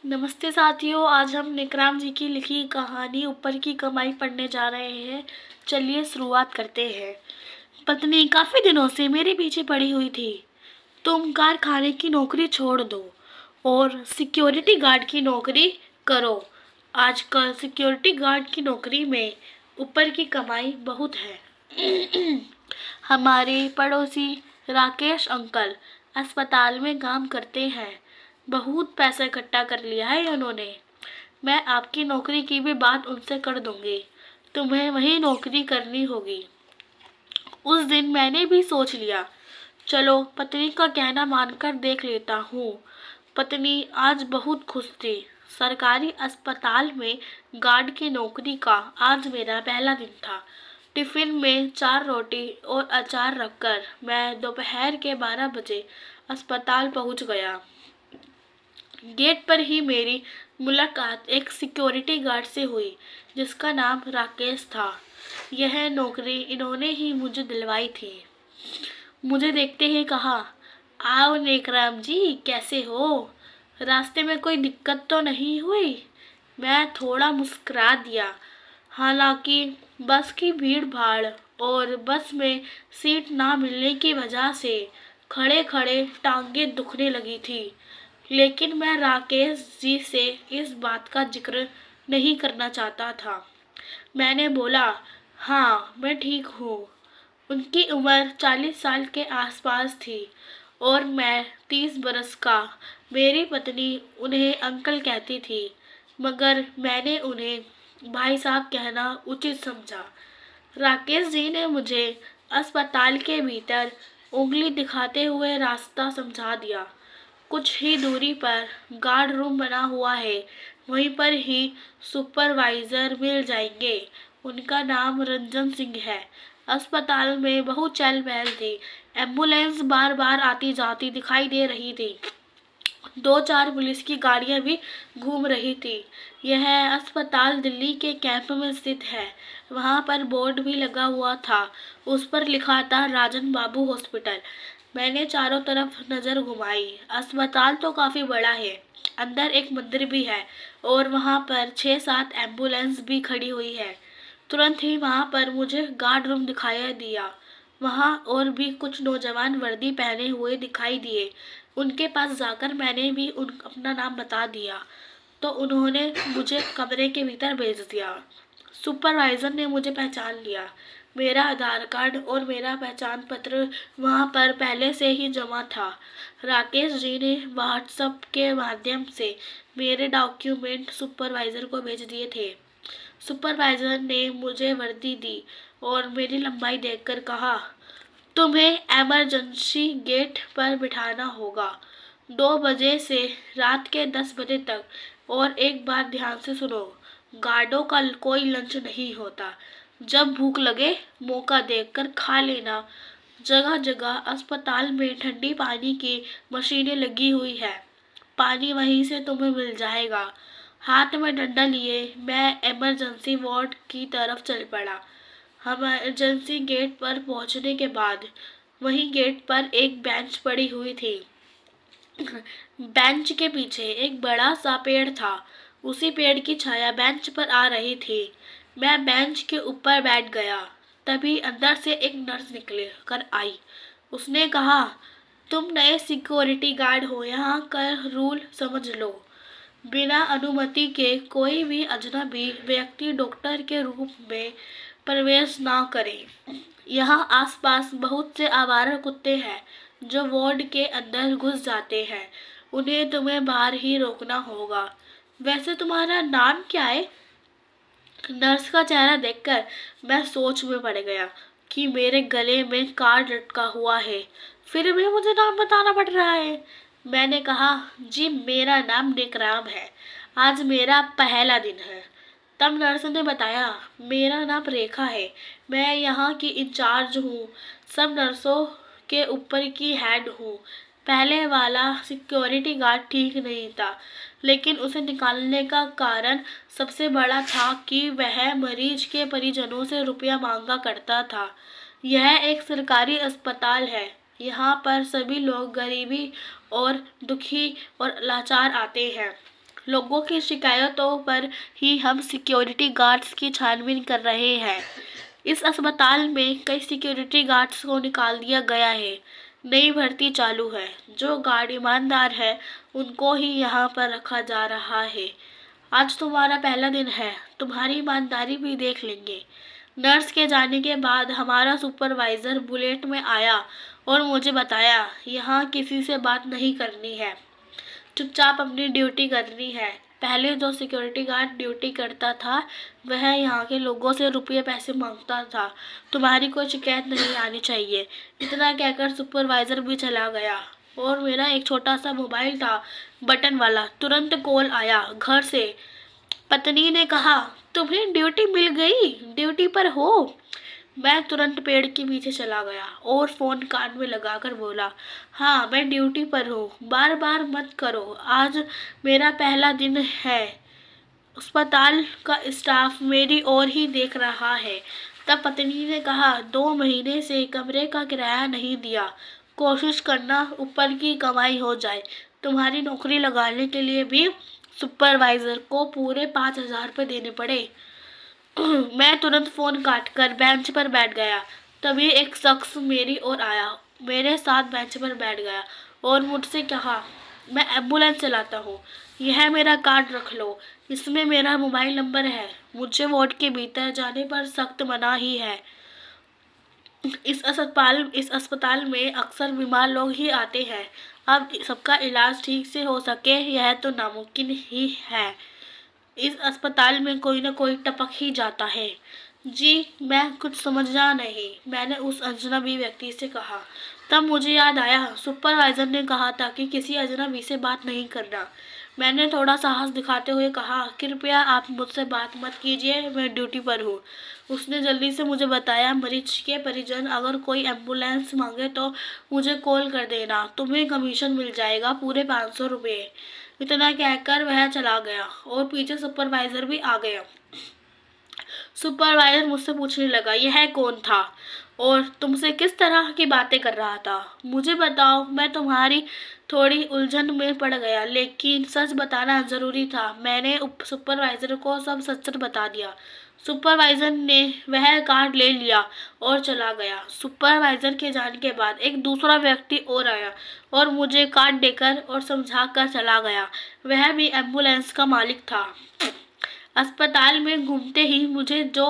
नमस्ते साथियों, आज हम निकराम जी की लिखी कहानी ऊपर की कमाई पढ़ने जा रहे हैं। चलिए शुरुआत करते हैं। पत्नी काफी दिनों से मेरे पीछे पड़ी हुई थी। तुम कारखाने की नौकरी छोड़ दो और सिक्योरिटी गार्ड की नौकरी करो। आजकल सिक्योरिटी गार्ड की नौकरी में ऊपर की कमाई बहुत है। हमारे पड़ोसी राकेश अंकल अस्पताल में काम करते हैं। बहुत पैसा इकट्ठा कर लिया है उन्होंने। मैं आपकी नौकरी की भी बात उनसे कर दूंगी। तुम्हें वही नौकरी करनी होगी। उस दिन मैंने भी सोच लिया, चलो पत्नी का कहना मानकर देख लेता हूँ। पत्नी आज बहुत खुश थी। सरकारी अस्पताल में गार्ड की नौकरी का आज मेरा पहला दिन था। टिफिन में 4 रोटी और अचार रखकर मैं दोपहर के 12 बजे अस्पताल पहुंच गया। गेट पर ही मेरी मुलाकात एक सिक्योरिटी गार्ड से हुई, जिसका नाम राकेश था। यह नौकरी इन्होंने ही मुझे दिलवाई थी। मुझे देखते ही कहा, आओ नेकराम जी, कैसे हो? रास्ते में कोई दिक्कत तो नहीं हुई? मैं थोड़ा मुस्कुरा दिया। हालांकि बस की भीड़ भाड़ और बस में सीट ना मिलने की वजह से खड़े खड़े टांगे दुखने लगी थी। लेकिन मैं राकेश जी से इस बात का जिक्र नहीं करना चाहता था। मैंने बोला, हाँ मैं ठीक हूँ। उनकी उम्र 40 साल के आसपास थी और मैं 30 बरस का। मेरी पत्नी उन्हें अंकल कहती थी, मगर मैंने उन्हें भाई साहब कहना उचित समझा। राकेश जी ने मुझे अस्पताल के भीतर उंगली दिखाते हुए रास्ता समझा दिया। कुछ ही दूरी पर गार्ड रूम बना हुआ है, वहीं पर ही सुपरवाइजर मिल जाएंगे। उनका नाम रंजन सिंह है। अस्पताल में बहुत चहल पहल थी। एम्बुलेंस बार बार आती जाती दिखाई दे रही थी। 2-4 पुलिस की गाड़ियां भी घूम रही थी। यह अस्पताल दिल्ली के कैंप में स्थित है। वहां पर बोर्ड भी लगा हुआ था। उस पर लिखा था राजन बाबू हॉस्पिटल। मैंने चारों तरफ नजर घुमाई। अस्पताल तो काफी बड़ा है। अंदर एक मंदिर भी है और वहां पर 6-7 एम्बुलेंस भी खड़ी हुई है। तुरंत ही वहां पर मुझे गार्ड रूम दिखाई दिया। वहां और भी कुछ नौजवान वर्दी पहने हुए दिखाई दिए। उनके पास जाकर मैंने भी अपना नाम बता दिया, तो उन्होंने मुझे कमरे के भीतर भेज दिया। सुपरवाइजर ने मुझे पहचान लिया। मेरा आधार कार्ड और मेरा पहचान पत्र वहां पर पहले से ही जमा था। राकेश जी ने व्हाट्सएप के माध्यम से मेरे डॉक्यूमेंट सुपरवाइजर को भेज दिए थे। सुपरवाइजर ने मुझे वर्दी दी और मेरी लंबाई देखकर कहा, तुम्हें इमरजेंसी गेट पर बिठाना होगा 2 बजे से रात के 10 बजे तक। और एक बात ध्यान से सुनो, गार्डों का कोई लंच नहीं होता। जब भूख लगे मौका देखकर खा लेना। जगह जगह अस्पताल में ठंडी पानी की मशीनें लगी हुई है। पानी वहीं से तुम्हें मिल जाएगा। हाथ में डंडा लिए मैं इमरजेंसी वार्ड की तरफ चल पड़ा। हम इमरजेंसी गेट पर पहुंचने के बाद वहीं गेट पर एक बेंच पड़ी हुई थी। बेंच के पीछे एक बड़ा सा पेड़ था। उसी पेड़ की छाया बेंच पर आ रही थी। मैं बेंच के ऊपर बैठ गया। तभी अंदर से एक नर्स निकल कर आई। उसने कहा, तुम नए सिक्योरिटी गार्ड हो, यहाँ का रूल समझ लो। बिना अनुमति के कोई भी अजनबी व्यक्ति डॉक्टर के रूप में प्रवेश ना करे। यहाँ आसपास बहुत से आवारा कुत्ते हैं जो वार्ड के अंदर घुस जाते हैं। उन्हें तुम्हें बाहर ही रोकना होगा। वैसे तुम्हारा नाम क्या है? नर्स का चेहरा देखकर मैं सोच में पड़ गया कि मेरे गले में कार्ड लटका हुआ है, फिर भी मुझे नाम बताना पड़ रहा है। मैंने कहा, जी मेरा नाम निकराम है। आज मेरा पहला दिन है। तब नर्स ने बताया, मेरा नाम रेखा है। मैं यहाँ की इंचार्ज हूँ। सब नर्सों के ऊपर की हेड हूँ। पहले वाला सिक्योरिटी गार्ड ठीक नहीं था, लेकिन उसे निकालने का कारण सबसे बड़ा था कि वह मरीज के परिजनों से रुपया मांगा करता था। यह एक सरकारी अस्पताल है। यहाँ पर सभी लोग गरीबी और दुखी और लाचार आते हैं। लोगों की शिकायतों पर ही हम सिक्योरिटी गार्ड्स की छानबीन कर रहे हैं। इस अस्पताल में कई सिक्योरिटी गार्ड्स को निकाल दिया गया है। नई भर्ती चालू है। जो गार्ड ईमानदार है उनको ही यहाँ पर रखा जा रहा है। आज तुम्हारा पहला दिन है, तुम्हारी ईमानदारी भी देख लेंगे। नर्स के जाने के बाद हमारा सुपरवाइजर बुलेट में आया और मुझे बताया, यहाँ किसी से बात नहीं करनी है, चुपचाप अपनी ड्यूटी करनी है। पहले जो सिक्योरिटी गार्ड ड्यूटी करता था वह यहाँ के लोगों से रुपये पैसे मांगता था। तुम्हारी कोई शिकायत नहीं आनी चाहिए। इतना कहकर सुपरवाइजर भी चला गया और मेरा एक छोटा सा मोबाइल था, बटन वाला। तुरंत कॉल आया घर से। पत्नी ने कहा, तुम्हें ड्यूटी मिल गई, ड्यूटी पर हो। मैं तुरंत पेड़ के पीछे चला गया और फोन कान में लगाकर बोला, हाँ मैं ड्यूटी पर हूँ, बार बार मत करो, आज मेरा पहला दिन है। अस्पताल का स्टाफ मेरी ओर ही देख रहा है। तब पत्नी ने कहा, 2 महीने से कमरे का किराया नहीं दिया, कोशिश करना ऊपर की कमाई हो जाए। तुम्हारी नौकरी लगाने के लिए भी सुपरवाइजर को पूरे 5,000 रुपये देने पड़े। मैं तुरंत फोन काटकर बेंच पर बैठ गया। तभी एक शख्स मेरी ओर आया, मेरे साथ बेंच पर बैठ गया और मुझसे कहा, मैं एम्बुलेंस चलाता हूँ, यह मेरा कार्ड रख लो, इसमें मेरा मोबाइल नंबर है। मुझे वार्ड के भीतर जाने पर सख्त मना ही है। इस अस्पताल में अक्सर बीमार लोग ही आते हैं। अब सबका इलाज ठीक से हो सके यह तो नामुमकिन ही है। इस अस्पताल में कोई ना कोई टपक ही जाता है। जी, मैं कुछ समझा नहीं, मैंने उस अजनबी व्यक्ति से कहा। तब मुझे याद आया, सुपरवाइजर ने कहा था कि किसी अजनबी से बात नहीं करना। मैंने थोड़ा साहस दिखाते हुए कहा, कृपया आप मुझसे बात मत कीजिए, मैं ड्यूटी पर हूँ। उसने जल्दी से मुझे बताया, मरीज के परिजन अगर कोई एम्बुलेंस मांगे तो मुझे कॉल कर देना, तुम्हें कमीशन मिल जाएगा, पूरे 500 रुपये। इतना कहकर वह चला गया और पीछे सुपरवाइजर भी आ गया। सुपरवाइजर मुझसे पूछने लगा, यह कौन था और तुमसे किस तरह की बातें कर रहा था? मुझे बताओ। मैं तुम्हारी थोड़ी उलझन में पड़ गया, लेकिन सच बताना जरूरी था। मैंने सुपरवाइजर को सब सच बता दिया। सुपरवाइजर ने वह कार्ड ले लिया और चला गया। सुपरवाइजर के जाने के बाद एक दूसरा व्यक्ति और आया और मुझे कार्ड देकर और समझा कर चला गया। वह भी एम्बुलेंस का मालिक था। अस्पताल में घूमते ही मुझे जो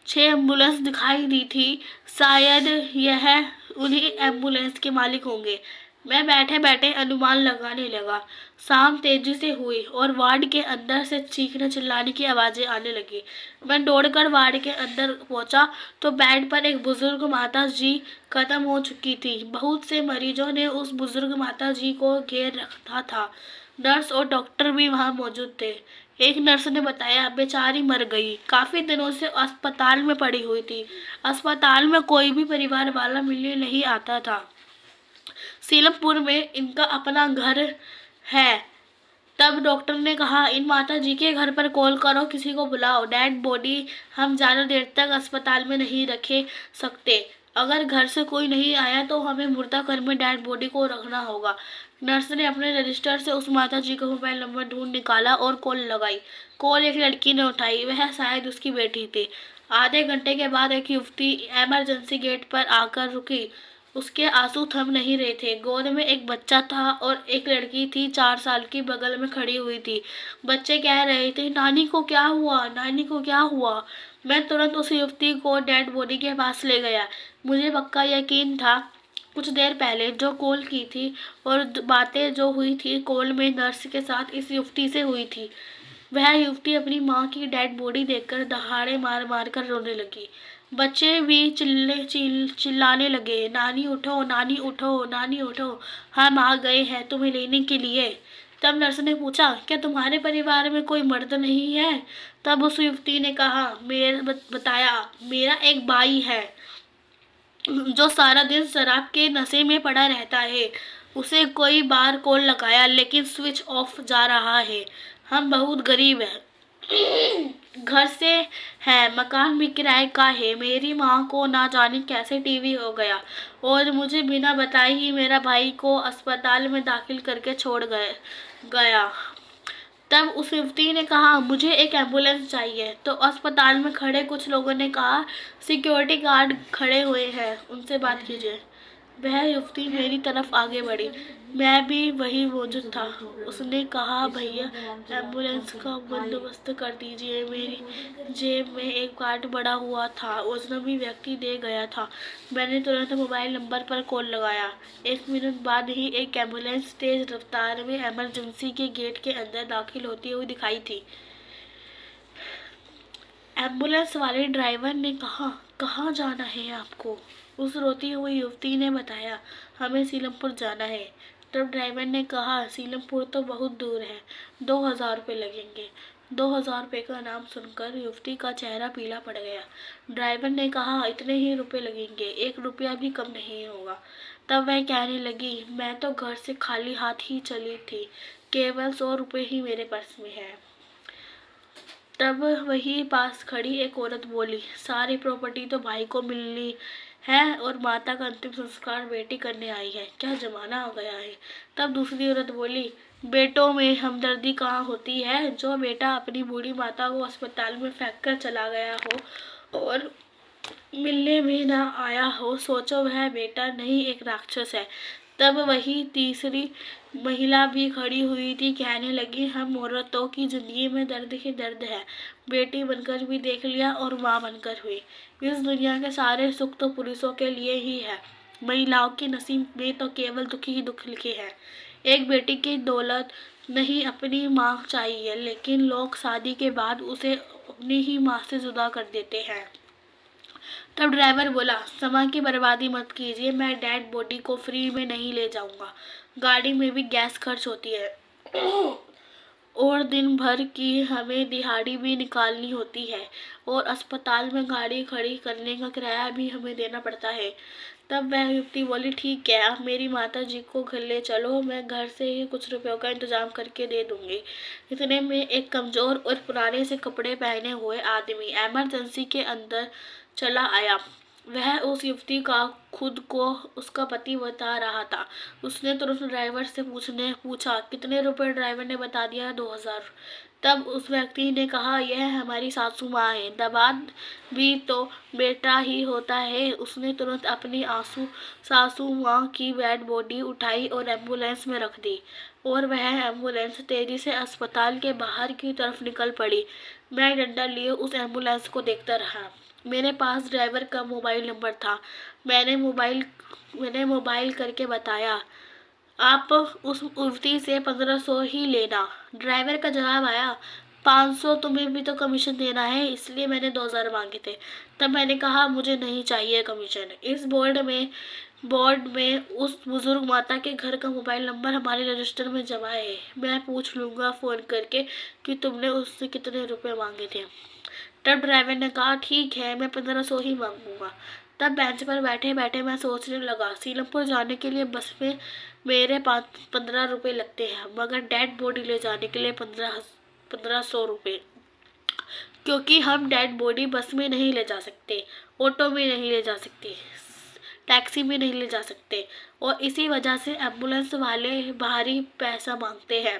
6 एम्बुलेंस दिखाई दी थी, शायद यह उन्हीं एम्बुलेंस के मालिक होंगे। मैं बैठे बैठे अनुमान लगाने लगा। शाम तेजी से हुई और वार्ड के अंदर से चीखने चिल्लाने की आवाज़ें आने लगी। मैं दौड़कर वार्ड के अंदर पहुंचा तो बेड पर एक बुजुर्ग माता जी खत्म हो चुकी थी। बहुत से मरीजों ने उस बुजुर्ग माता जी को घेर रखा था। नर्स और डॉक्टर भी वहां मौजूद थे। एक नर्स ने बताया, बेचारी मर गई, काफी दिनों से अस्पताल में पड़ी हुई थी। अस्पताल में कोई भी परिवार वाला मिलने नहीं आता था। सीलमपुर में इनका अपना घर है। तब डॉक्टर ने कहा, इन माता जी के घर पर कॉल करो, किसी को बुलाओ, डेड बॉडी हम ज़्यादा देर तक अस्पताल में नहीं रखे सकते। अगर घर से कोई नहीं आया तो हमें मुर्दा घर में डेड बॉडी को रखना होगा। नर्स ने अपने रजिस्टर से उस माता जी का मोबाइल नंबर ढूंढ निकाला और कॉल लगाई। कॉल एक लड़की ने उठाई, वह शायद उसकी बेटी थी। आधे घंटे के बाद एक युवती इमरजेंसी गेट पर आकर रुकी। उसके आंसू थम नहीं रहे थे। गोद में एक बच्चा था और एक लड़की थी 4 साल की, बगल में खड़ी हुई थी। बच्चे कह रहे थे, नानी को क्या हुआ, नानी को क्या हुआ। मैं तुरंत उस युवती को डेड बॉडी के पास ले गया। मुझे पक्का यकीन था कुछ देर पहले जो कॉल की थी और बातें जो हुई थी कॉल में नर्स के साथ इस युवती से हुई थी। वह युवती अपनी माँ की डेड बॉडी देखकर दहाड़े मार मार कर रोने लगी। बच्चे भी चिल्लाने लगे, नानी उठो, नानी उठो, नानी उठो, हम आ गए हैं तुम्हें लेने के लिए। तब नर्स ने पूछा, क्या तुम्हारे परिवार में कोई मर्द नहीं है? तब उस युवती ने कहा, बताया, मेरा एक भाई है जो सारा दिन शराब के नशे में पड़ा रहता है। उसे कई बार कॉल लगाया लेकिन स्विच ऑफ जा रहा है। हम बहुत गरीब हैं, घर से है, मकान भी किराए का है। मेरी माँ को ना जाने कैसे टीवी हो गया और मुझे बिना बताए ही मेरा भाई को अस्पताल में दाखिल करके छोड़ गया। तब उस युवती ने कहा मुझे एक एम्बुलेंस चाहिए। तो अस्पताल में खड़े कुछ लोगों ने कहा सिक्योरिटी गार्ड खड़े हुए हैं, उनसे बात कीजिए। वह युवती मेरी तरफ आगे बढ़ी, मैं भी वही मौजूद था। उसने कहा भैया एम्बुलेंस का बंदोबस्त कर दीजिए, मेरी जेब में एक कार्ड पड़ा हुआ था, अजनबी व्यक्ति दे गया था। मैंने तुरंत मोबाइल नंबर पर कॉल लगाया। 1 मिनट बाद ही एक एम्बुलेंस तेज रफ्तार में इमरजेंसी के गेट के अंदर दाखिल होती हुई दिखाई थी। एम्बुलेंस वाले ड्राइवर ने कहा कहाँ जाना है आपको? उस रोती हुई युवती ने बताया हमें सीलमपुर जाना है। तब ड्राइवर ने कहा सीलमपुर तो बहुत दूर है, 2000 रुपये लगेंगे। 2000 रुपये का नाम सुनकर युवती का चेहरा पीला पड़ गया। ड्राइवर ने कहा इतने ही रुपए लगेंगे, 1 रुपया भी कम नहीं होगा। तब वह कहने लगी मैं तो घर से खाली हाथ ही चली थी, केवल 100 रुपये ही मेरे पर्स में है। तब वही पास खड़ी एक औरत बोली सारी प्रॉपर्टी तो भाई को मिलनी है और माता का अंतिम संस्कार बेटी करने आई है, क्या जमाना आ गया है। तब दूसरी औरत बोली बेटों में हमदर्दी कहाँ होती है, जो बेटा अपनी बूढ़ी माता को अस्पताल में फेंक कर चला गया हो और मिलने भी ना आया हो, सोचो वह बेटा नहीं एक राक्षस है। तब वही तीसरी महिला भी खड़ी हुई थी, कहने लगी हम औरतों की जिंदगी में दर्द ही दर्द है, बेटी बनकर भी देख लिया और माँ बनकर हुई। इस दुनिया के सारे सुख तो पुरुषों के लिए ही है, महिलाओं के नसीब में तो केवल दुख ही दुख लिखे हैं। एक बेटी की दौलत नहीं अपनी माँ चाहिए, लेकिन लोग शादी के बाद उसे अपनी ही माँ से जुदा कर देते हैं। तब ड्राइवर बोला समय की बर्बादी मत कीजिए, मैं डेड बॉडी को फ्री में नहीं ले जाऊंगा, गाड़ी में भी गैस खर्च होती है और दिन भर की हमें दिहाड़ी भी निकालनी होती है और अस्पताल में गाड़ी खड़ी करने का किराया भी हमें देना पड़ता है। तब वह युवती बोली ठीक है, आप मेरी माता जी को घर ले चलो, मैं घर से ही कुछ रुपयों का इंतजाम करके दे दूंगी। इतने में एक कमजोर और पुराने से कपड़े पहने हुए आदमी इमरजेंसी के अंदर चला आया। वह उस युवती का खुद को उसका पति बता रहा था। उसने तुरंत ड्राइवर से पूछा कितने रुपए? ड्राइवर ने बता दिया 2000। तब उस व्यक्ति ने कहा यह हमारी सासू माँ है, दबाद भी तो बेटा ही होता है। उसने तुरंत अपनी सासू माँ की डेड बॉडी उठाई और एम्बुलेंस में रख दी और वह एम्बुलेंस तेजी से अस्पताल के बाहर की तरफ निकल पड़ी। मैं डंडा लिए उस एम्बुलेंस को देखता रहा। मेरे पास ड्राइवर का मोबाइल नंबर था। मैंने मोबाइल करके बताया आप उस युवती से 1500 ही लेना। ड्राइवर का जवाब आया 500 तुम्हें भी तो कमीशन देना है, इसलिए मैंने 2000 मांगे थे। तब मैंने कहा मुझे नहीं चाहिए कमीशन। इस बोर्ड में उस बुजुर्ग माता के घर का मोबाइल नंबर हमारे रजिस्टर में जमा है, मैं पूछ लूँगा फ़ोन करके कि तुमने उससे कितने रुपए मांगे थे। तब ड्राइवर ने कहा ठीक है, मैं 1500 ही मांगूंगा। तब बेंच पर बैठे बैठे मैं सोचने लगा सीलमपुर जाने के लिए बस में मेरे 15 रुपये लगते हैं, मगर डेड बॉडी ले जाने के लिए 1500 रुपये, क्योंकि हम डेड बॉडी बस में नहीं ले जा सकते, ऑटो में नहीं ले जा सकते, टैक्सी में नहीं ले जा सकते और इसी वजह से एम्बुलेंस वाले भारी पैसा मांगते हैं।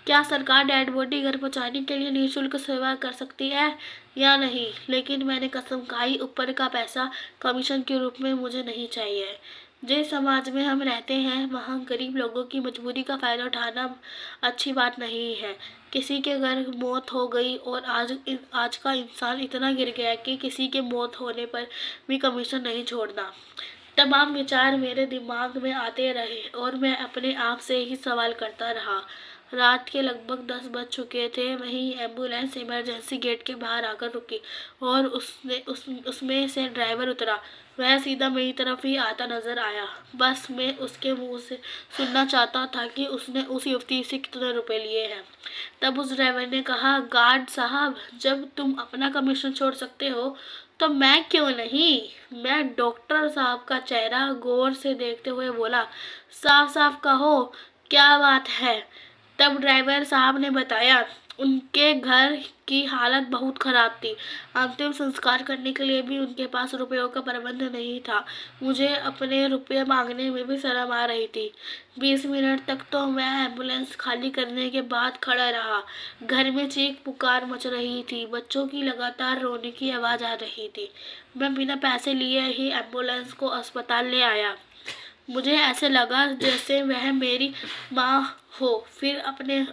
क्या सरकार डेड बॉडी घर पहुंचाने के लिए निःशुल्क सेवा कर सकती है या नहीं? लेकिन मैंने कसम खाई ऊपर का पैसा कमीशन के रूप में मुझे नहीं चाहिए। जिस समाज में हम रहते हैं वहाँ गरीब लोगों की मजबूरी का फायदा उठाना अच्छी बात नहीं है। किसी के घर मौत हो गई और आज का इंसान इतना गिर गया कि किसी के मौत होने पर भी कमीशन नहीं छोड़ना। तमाम विचार मेरे दिमाग में आते रहे और मैं अपने आप से ही सवाल करता रहा। रात के लगभग 10 बज चुके थे। वहीं एम्बुलेंस इमरजेंसी गेट के बाहर आकर रुकी और उसमें से ड्राइवर उतरा। वह सीधा मेरी तरफ ही आता नजर आया। बस मैं उसके मुंह से सुनना चाहता था कि उसने उस युवती से कितने रुपए लिए हैं। तब उस ड्राइवर ने कहा गार्ड साहब, जब तुम अपना कमीशन छोड़ सकते हो तो मैं क्यों नहीं? मैं डॉक्टर साहब का चेहरा गौर से देखते हुए बोला साफ साफ कहो क्या बात है? तब ड्राइवर साहब ने बताया उनके घर की हालत बहुत खराब थी। अंतिम संस्कार करने के लिए भी उनके पास रुपयों का प्रबंध नहीं था। मुझे अपने रुपये मांगने में भी शर्म आ रही थी। 20 मिनट तक तो मैं एम्बुलेंस खाली करने के बाद खड़ा रहा। घर में चीख पुकार मच रही थी। बच्चों की लगातार रोने की आवाज़ आ रही थी। मैं बिना पैसे लिए ही एम्बुलेंस को अस्पताल ले आया। मुझे ऐसे लगा जैसे वह मेरी माँ हो। फिर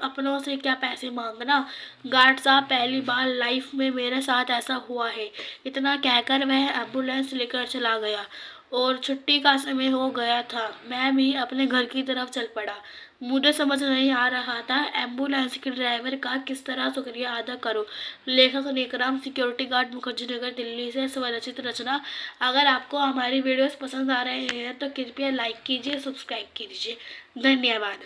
अपनों से क्या पैसे मांगना। गार्ड साहब, पहली बार लाइफ में मेरे साथ ऐसा हुआ है। इतना कहकर वह एम्बुलेंस लेकर चला गया और छुट्टी का समय हो गया था। मैं भी अपने घर की तरफ चल पड़ा। मुझे समझ नहीं आ रहा था एम्बुलेंस के ड्राइवर का किस तरह शुक्रिया अदा करूं। लेखक नेकराम, सिक्योरिटी गार्ड, मुखर्जी नगर, दिल्ली से स्वरचित रचना। अगर आपको हमारी वीडियोस पसंद आ रहे हैं तो कृपया लाइक कीजिए, सब्सक्राइब कीजिए। धन्यवाद।